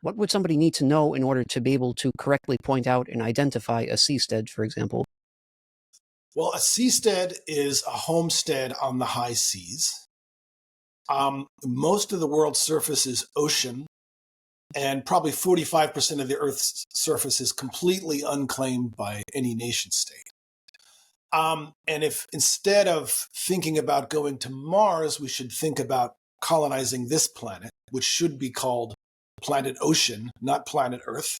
What would somebody need to know in order to be able to correctly point out and identify a seastead, for example? Well, a seastead is a homestead on the high seas. Most of the world's surface is ocean, and probably 45% of the Earth's surface is completely unclaimed by any nation state. And if instead of thinking about going to Mars, we should think about colonizing this planet, which should be called planet Ocean, not planet Earth.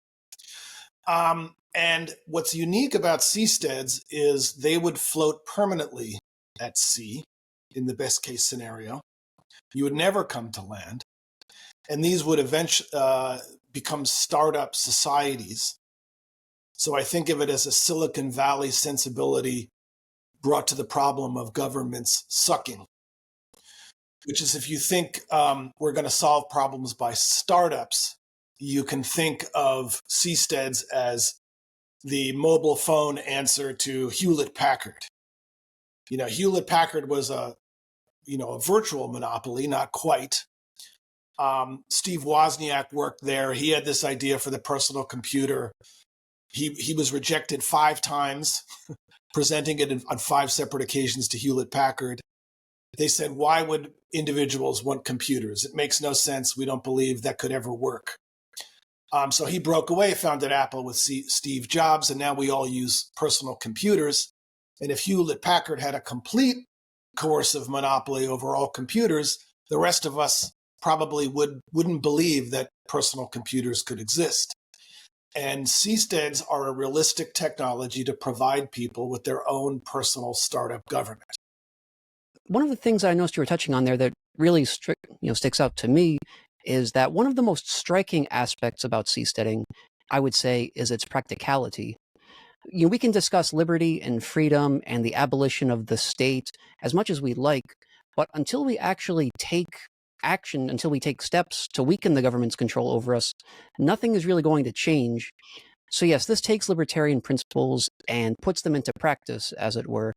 And what's unique about seasteads is they would float permanently at sea in the best case scenario. You would never come to land. And these would eventually become startup societies. So I think of it as a Silicon Valley sensibility brought to the problem of governments sucking, which is if you think we're going to solve problems by startups, you can think of seasteads as the mobile phone answer to Hewlett-Packard. Hewlett-Packard was a virtual monopoly, not quite. Steve Wozniak worked there. He had this idea for the personal computer. He was rejected 5 times, presenting it on 5 separate occasions to Hewlett-Packard. They said, why would individuals want computers? It makes no sense. We don't believe that could ever work. So he broke away, founded Apple with Steve Jobs, and now we all use personal computers. And if Hewlett-Packard had a complete coercive monopoly over all computers, the rest of us probably wouldn't believe that personal computers could exist. And seasteads are a realistic technology to provide people with their own personal startup government. One of the things I noticed you were touching on there that really sticks out to me is that one of the most striking aspects about seasteading, I would say, is its practicality. We can discuss liberty and freedom and the abolition of the state as much as we like, but until we actually take action, until we take steps to weaken the government's control over us, nothing is really going to change. So yes, this takes libertarian principles and puts them into practice, as it were.